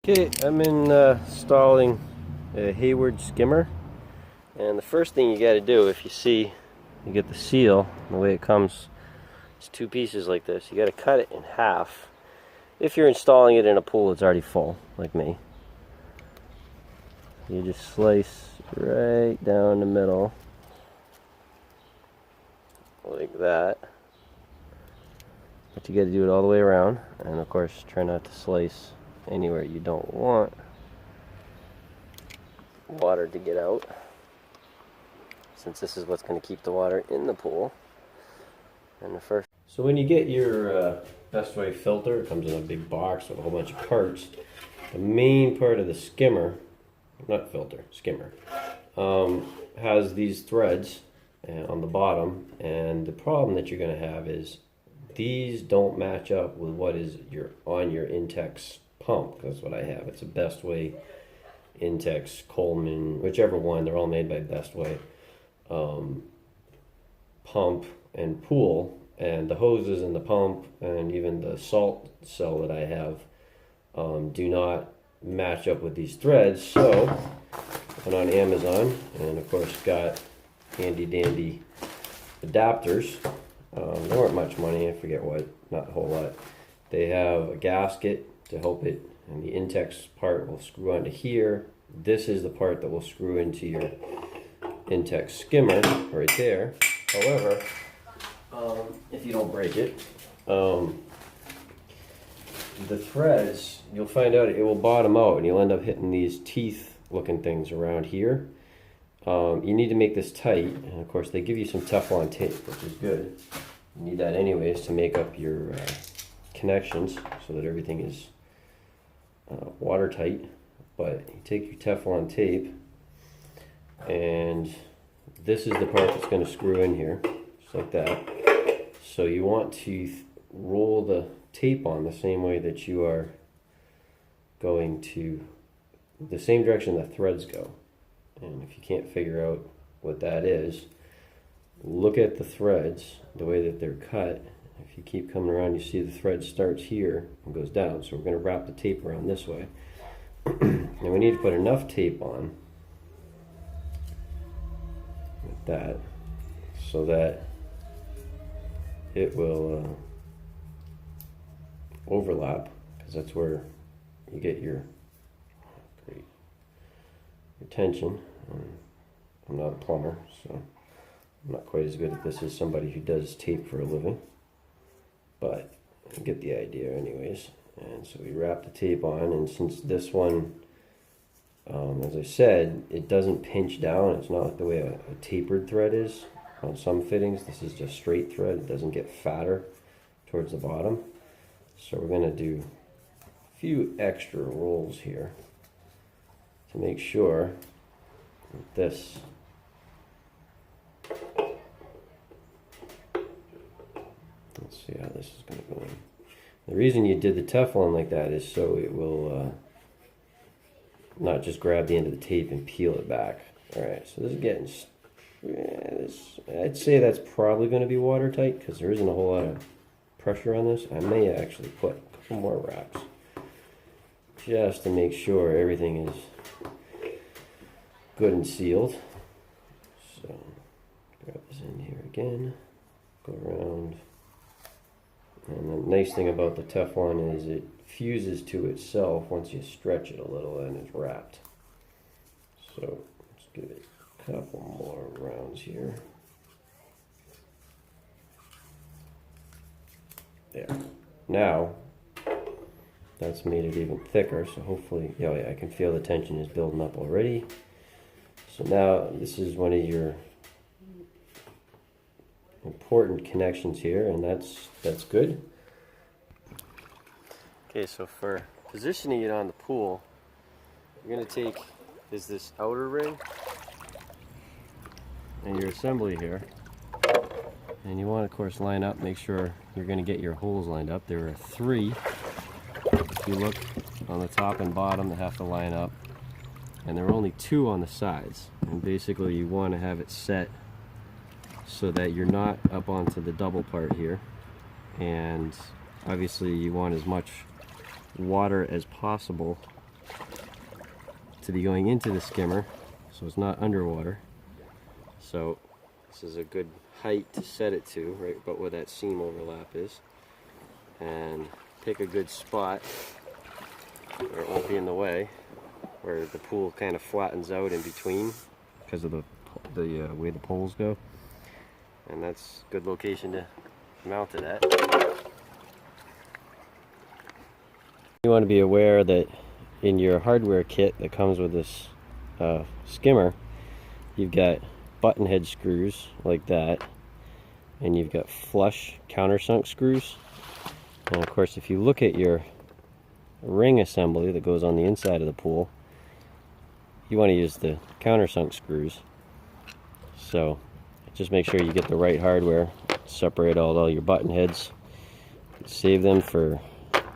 Okay, I'm installing a Hayward skimmer, and the first thing you got to do, if you see, you get the seal, the way it comes, it's two pieces like this. You got to cut it in half. If you're installing it in a pool that's already full, like me, you just slice right down the middle, like that. But you got to do it all the way around, and of course, try not to slice anywhere you don't want water to get out, since this is what's going to keep the water in the pool. And the first, so when you get your Best Way filter, it comes in a big box with a whole bunch of parts. The main part of the skimmer, not filter, skimmer, has these threads on the bottom, and the problem that you're going to have is these don't match up with what is on your Intex pump. That's what I have. It's a Best Way, Intex, Coleman, whichever one. They're all made by Best Way. Pump and pool, and the hoses and the pump and even the salt cell that I have do not match up with these threads. So I went on Amazon and of course got handy dandy adapters. They weren't much money, I forget what, not a whole lot. They have a gasket to help it, and the Intex part will screw onto here. This is the part that will screw into your Intex skimmer right there. However, if you don't break it, the threads, you'll find out it will bottom out and you'll end up hitting these teeth looking things around here. You need to make this tight, and of course they give you some Teflon tape, which is good. You need that anyways to make up your connections so that everything is watertight. But you take your Teflon tape, and this is the part that's going to screw in here, just like that. So you want to roll the tape on the same way that you are going to, the same direction the threads go. And if you can't figure out what that is, look at the threads, the way that they're cut. If you keep coming around, you see the thread starts here and goes down. So we're going to wrap the tape around this way. And we need to put enough tape on, like that, so that it will overlap, because that's where you get your tension. I'm not a plumber, so I'm not quite as good at this as somebody who does tape for a living, but I get the idea anyways. And so we wrap the tape on, and since this one, as I said, it doesn't pinch down, it's not like the way a tapered thread is on some fittings. This is just straight thread. It doesn't get fatter towards the bottom. So we're going to do a few extra rolls here to make sure that this let's see how this is going to go in. The reason you did the Teflon like that is so it will not just grab the end of the tape and peel it back. Alright, so this is getting, I'd say that's probably going to be watertight because there isn't a whole lot of pressure on this. I may actually put a couple more wraps just to make sure everything is good and sealed. So grab this in here again, go around. And the nice thing about the Teflon is it fuses to itself once you stretch it a little, and it's wrapped. So let's give it a couple more rounds here. There. Now that's made it even thicker, so hopefully, yeah, I can feel the tension is building up already. So now this is one of your important connections here, and that's good. Okay, so for positioning it on the pool, you're going to take this outer ring and your assembly here, and you want to of course line up, make sure you're going to get your holes lined up. There are 3, if you look on the top and bottom, that have to line up, and there are only 2 on the sides. And basically you want to have it set so that you're not up onto the double part here, and obviously you want as much water as possible to be going into the skimmer, so it's not underwater. So this is a good height to set it to, right about where that seam overlap is. And pick a good spot where it won't be in the way, where the pool kind of flattens out in between because of the way the poles go. And that's a good location to mount it at. You want to be aware that in your hardware kit that comes with this skimmer, you've got button head screws like that, and you've got flush countersunk screws. And of course, if you look at your ring assembly that goes on the inside of the pool, you want to use the countersunk screws. So just make sure you get the right hardware, separate out all your button heads, save them for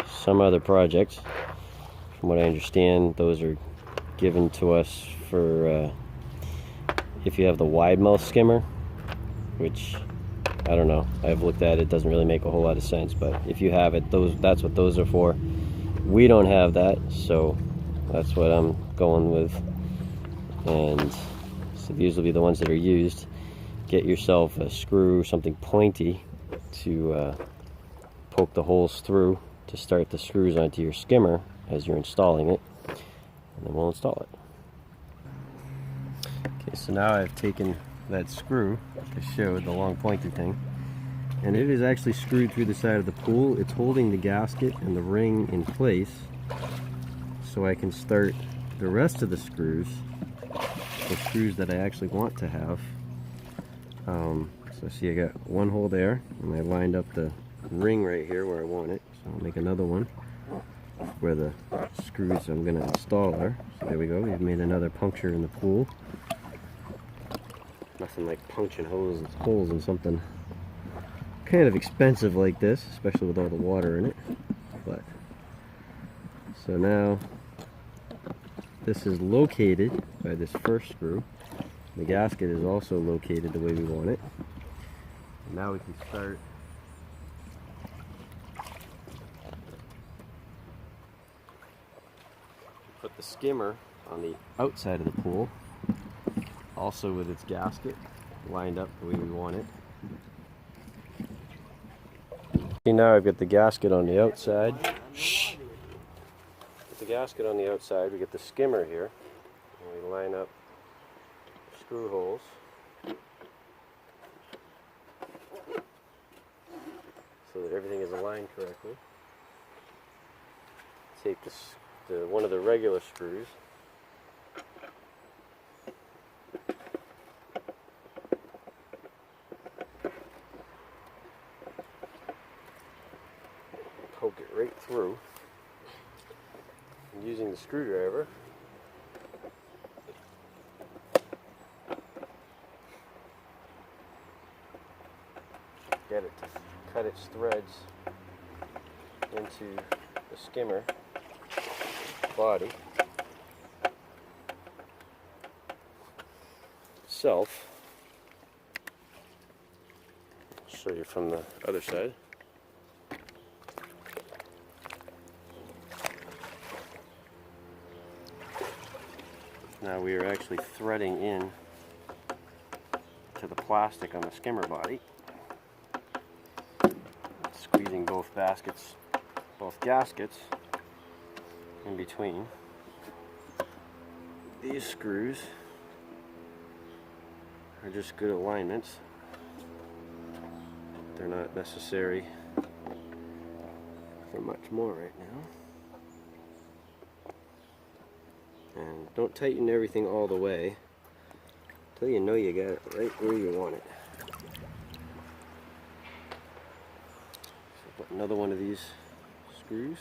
some other project. From what I understand, those are given to us for if you have the wide mouth skimmer, which I don't know, I've looked at it, doesn't really make a whole lot of sense, but if you have it, that's what those are for. We don't have that, so that's what I'm going with. And so these will be the ones that are used. Get yourself a screw, something pointy to poke the holes through to start the screws onto your skimmer as you're installing it, and then we'll install it. Okay, so now I've taken that screw I showed, the long pointy thing, and it is actually screwed through the side of the pool. It's holding the gasket and the ring in place, so I can start the rest of the screws that I actually want to have. So see, I got one hole there, and I lined up the ring right here where I want it. So I'll make another one where the screws I'm going to install are. So there we go, we've made another puncture in the pool. Nothing like punching holes in something kind of expensive like this, especially with all the water in it. But so now this is located by this first screw. The gasket is also located the way we want it. And now we can start put the skimmer on the outside of the pool, also with its gasket lined up the way we want it. See, now I've got the gasket on the outside. With the gasket on the outside, we get the skimmer here, and we line up screw holes. So that everything is aligned correctly. Take one of the regular screws, poke it right through, and using the screwdriver get it to cut its threads into the skimmer body itself. I'll show you from the other side. Now we are actually threading in to the plastic on the skimmer body, squeezing both gaskets in between. These screws are just good alignments. They're not necessary for much more right now. And don't tighten everything all the way until you know you got it right where you want it. So put another one of these screws.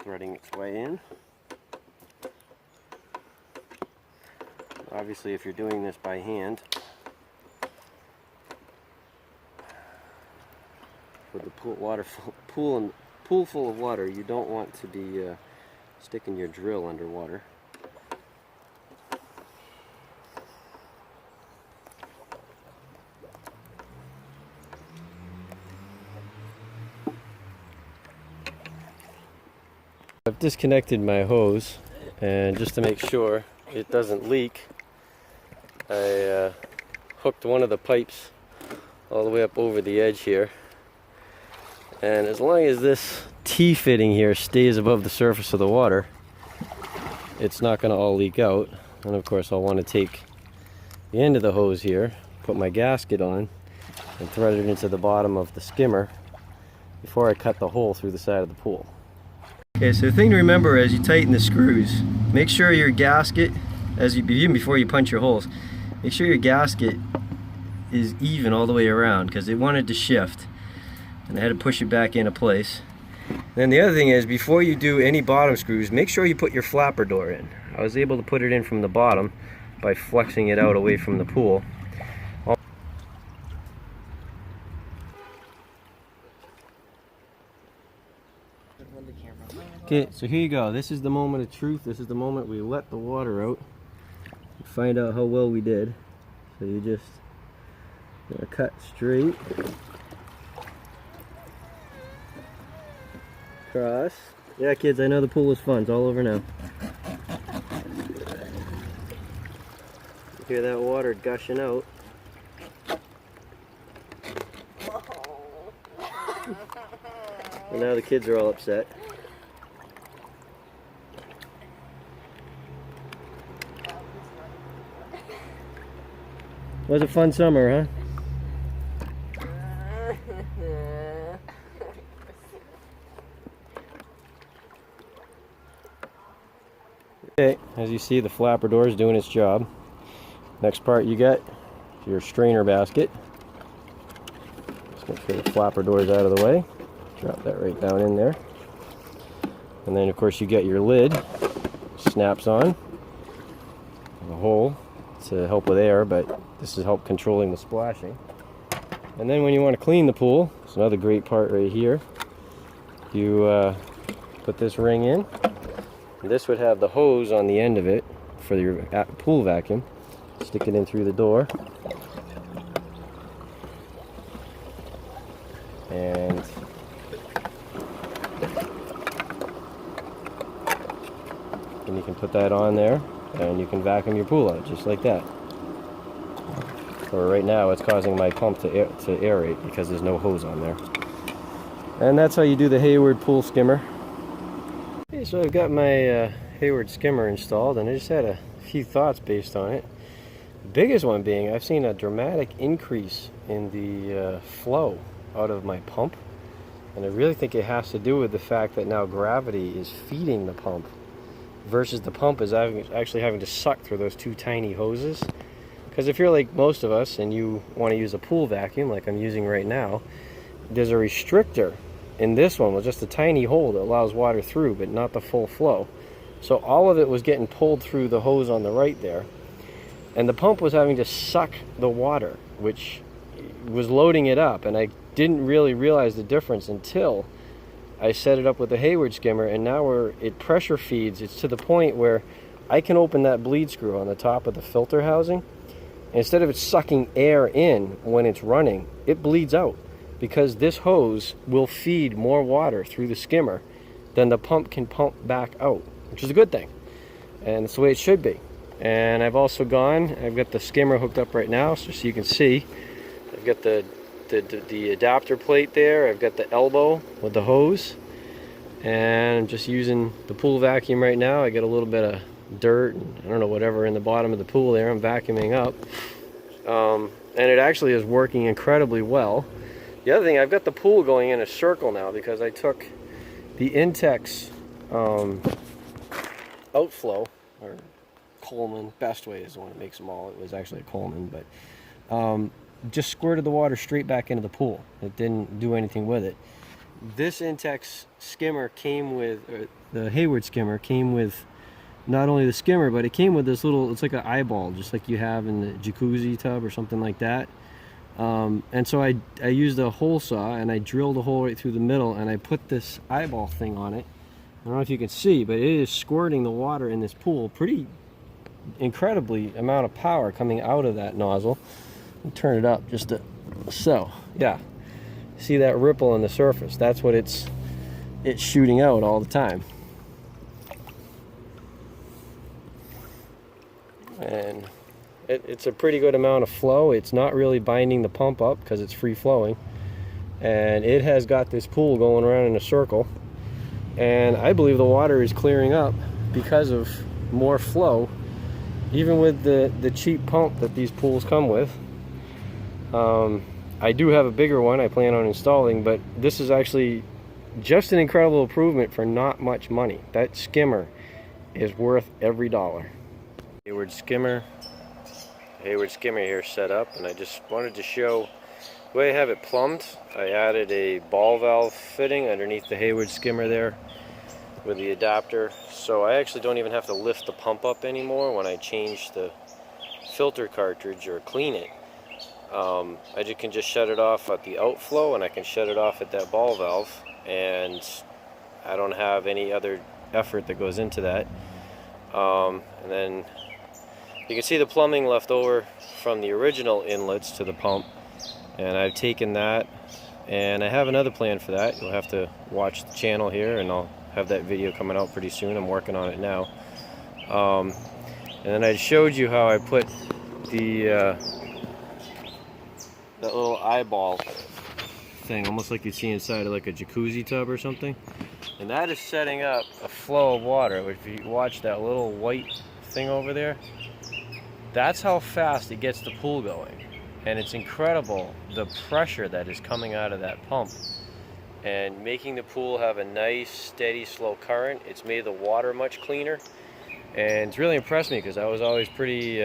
Threading its way in. Obviously, if you're doing this by hand, with the pool full of water, you don't want to be sticking your drill underwater. I've disconnected my hose, and just to make sure it doesn't leak, I hooked one of the pipes all the way up over the edge here. And as long as this T-fitting here stays above the surface of the water, it's not going to all leak out. And of course I'll want to take the end of the hose here, put my gasket on, and thread it into the bottom of the skimmer before I cut the hole through the side of the pool. Okay, so the thing to remember as you tighten the screws, make sure your gasket, even before you punch your holes, make sure your gasket is even all the way around, because it wanted to shift and I had to push it back into place. Then the other thing is, before you do any bottom screws, make sure you put your flapper door in. I was able to put it in from the bottom by flexing it out away from the pool. Okay, so here you go. This is the moment of truth. This is the moment we let the water out and find out how well we did. So you just cut straight across. Yeah, kids, I know the pool is fun. It's all over now. You hear that water gushing out. And now the kids are all upset. Was a fun summer, huh? Okay, as you see, the flapper door is doing its job. Next part you get is your strainer basket. Just make sure the flapper door is out of the way. Drop that right down in there. And then of course you get your lid. Snaps on. A hole to help with air, but this is help controlling the splashing. And then when you want to clean the pool, it's another great part right here. You put this ring in. This would have the hose on the end of it for your pool vacuum. Stick it in through the door. And you can put that on there and you can vacuum your pool out just like that. Or right now it's causing my pump to aerate because there's no hose on there. And that's how you do the Hayward pool skimmer. Okay, so I've got my Hayward skimmer installed, and I just had a few thoughts based on it. The biggest one being, I've seen a dramatic increase in the flow out of my pump, and I really think it has to do with the fact that now gravity is feeding the pump versus the pump is actually having to suck through those two tiny hoses. Because if you're like most of us and you want to use a pool vacuum like I'm using right now, there's a restrictor in this one with just a tiny hole that allows water through but not the full flow. So all of it was getting pulled through the hose on the right there, and the pump was having to suck the water, which was loading it up, and I didn't really realize the difference until I set it up with the Hayward skimmer, and now it pressure feeds. It's to the point where I can open that bleed screw on the top of the filter housing. Instead of it sucking air in when it's running, it bleeds out, because this hose will feed more water through the skimmer than the pump can pump back out, which is a good thing. And it's the way it should be. And I've also I've got the skimmer hooked up right now, so you can see. I've got the adapter plate there. I've got the elbow with the hose. And I'm just using the pool vacuum right now. I get a little bit of dirt and I don't know, whatever in the bottom of the pool there. I'm vacuuming up. And it actually is working incredibly well. The other thing, I've got the pool going in a circle now because I took the Intex outflow, or Coleman Best Way is the one that makes them all. It was actually a Coleman, but just squirted the water straight back into the pool. It didn't do anything with it. This Intex skimmer came with, the Hayward skimmer came with not only the skimmer, but it came with this little, it's like an eyeball, just like you have in the jacuzzi tub or something like that. And so I used a hole saw and I drilled a hole right through the middle and I put this eyeball thing on it. I don't know if you can see, but it is squirting the water in this pool. Pretty incredibly amount of power coming out of that nozzle. I'll turn it up just so, yeah. See that ripple on the surface? That's what it's shooting out all the time. and it's a pretty good amount of flow. It's not really binding the pump up because it's free flowing, and it has got this pool going around in a circle, and I believe the water is clearing up because of more flow, even with the cheap pump that these pools come with. I do have a bigger one I plan on installing, but this is actually just an incredible improvement for not much money. That skimmer is worth every dollar. Hayward skimmer here set up, and I just wanted to show the way I have it plumbed. I added a ball valve fitting underneath the Hayward skimmer there with the adapter, so I actually don't even have to lift the pump up anymore when I change the filter cartridge or clean it. I can just shut it off at the outflow, and I can shut it off at that ball valve, and I don't have any other effort that goes into that. And then you can see the plumbing left over from the original inlets to the pump, and I've taken that, and I have another plan for that. You'll have to watch the channel here, and I'll have that video coming out pretty soon. I'm working on it now. And then I showed you how I put the that little eyeball thing, almost like you see inside of like a jacuzzi tub or something, and that is setting up a flow of water. If you watch that little white thing over there, that's how fast it gets the pool going, and it's incredible the pressure that is coming out of that pump and making the pool have a nice steady slow current. It's made the water much cleaner, and it's really impressed me because I was always pretty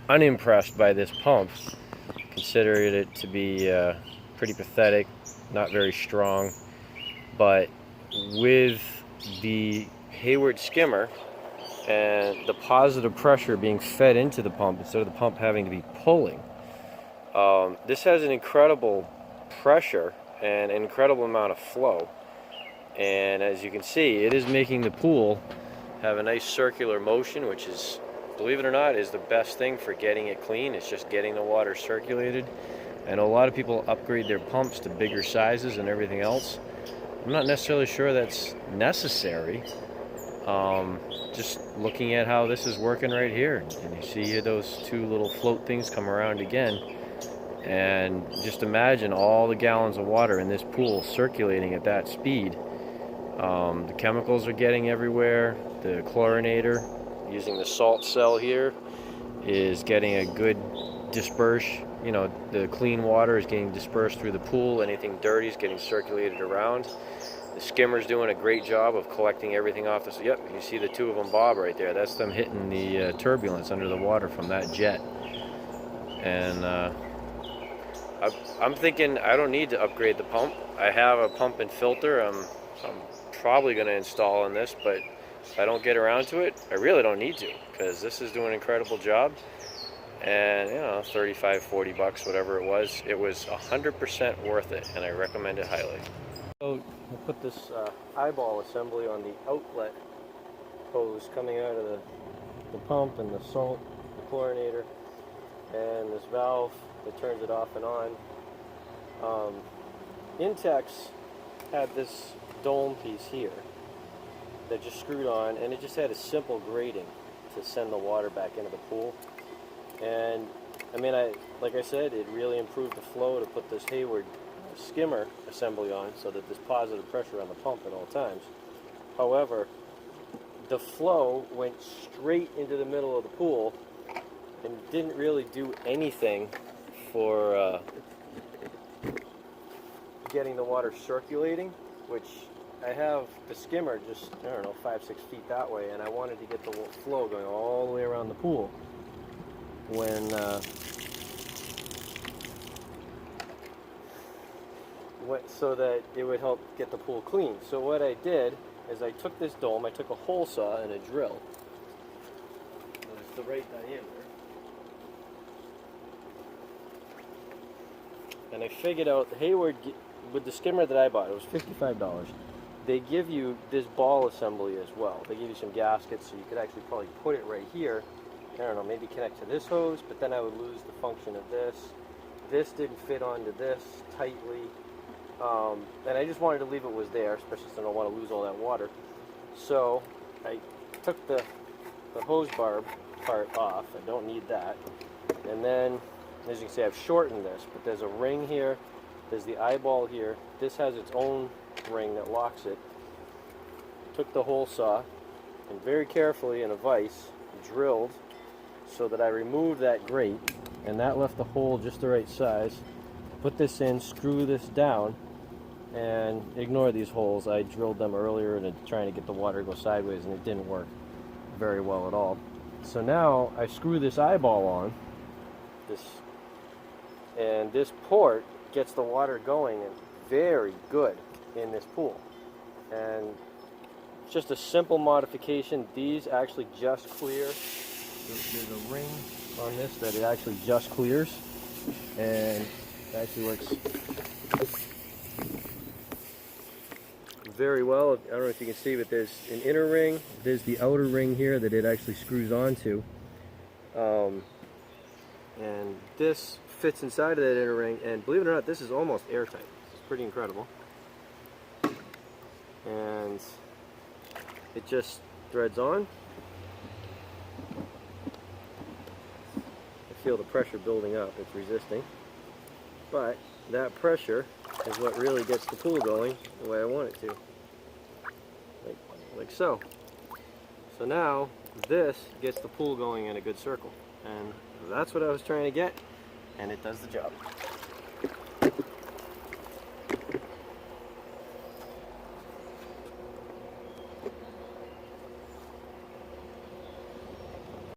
unimpressed by this pump. Considered it to be pretty pathetic, not very strong. But with the Hayward skimmer and the positive pressure being fed into the pump instead of the pump having to be pulling, this has an incredible pressure and an incredible amount of flow. And as you can see, it is making the pool have a nice circular motion, which is, believe it or not, is the best thing for getting it clean. It's just getting the water circulated. I know a lot of people upgrade their pumps to bigger sizes and everything else. I'm not necessarily sure that's necessary. Just looking at how this is working right here, and you see those two little float things come around again, and just imagine all the gallons of water in this pool circulating at that speed. The chemicals are getting everywhere. The chlorinator, using the salt cell here, is getting a good disperse. You know, the clean water is getting dispersed through the pool. Anything dirty is getting circulated around. The skimmer's doing a great job of collecting everything off this. Yep, you see the two of them bob right there. That's them hitting the turbulence under the water from that jet. And I'm thinking I don't need to upgrade the pump. I have a pump and filter I'm probably going to install in this, but if I don't get around to it, I really don't need to, because this is doing an incredible job. And you know, 35, 40 bucks, whatever it was 100% worth it, and I recommend it highly. So I put this eyeball assembly on the outlet hose coming out of the pump, and the salt, the chlorinator, and this valve that turns it off and on. Intex had this dome piece here that just screwed on, and it just had a simple grating to send the water back into the pool. And I mean, like I said, it really improved the flow to put this Hayward skimmer assembly on, so that there's positive pressure on the pump at all times. However, the flow went straight into the middle of the pool and didn't really do anything for getting the water circulating, which I have the skimmer just, I don't know, 5-6 feet that way, and I wanted to get the flow going all the way around the pool when so that it would help get the pool clean. So what I did is I took this dome, I took a hole saw and a drill. It's the right diameter. And I figured out the Hayward, with the skimmer that I bought, it was $55. They give you this ball assembly as well. They give you some gaskets, so you could actually probably put it right here. I don't know, maybe connect to this hose, but then I would lose the function of this. This didn't fit onto this tightly. And I just wanted to leave it was there, especially since I don't want to lose all that water. So I took the hose barb part off. I don't need that. And then, as you can see, I've shortened this, but there's a ring here, there's the eyeball here. This has its own ring that locks it. Took the hole saw and very carefully in a vise drilled so that I removed that grate, and that left the hole just the right size. Put this in, screw this down, and ignore these holes. I drilled them earlier and trying to get the water to go sideways, and it didn't work very well at all. So now I screw this eyeball on, and this port gets the water going and very good in this pool. And it's just a simple modification. These actually just clear. There's a ring on this that it actually just clears, and it actually works very well. I don't know if you can see, but there's an inner ring, there's the outer ring here that it actually screws onto, and this fits inside of that inner ring, and believe it or not, this is almost airtight. It's pretty incredible. And it just threads on. I feel the pressure building up. It's resisting, but that pressure is what really gets the pool going the way I want it to, like so. So now this gets the pool going in a good circle, and that's what I was trying to get, and it does the job.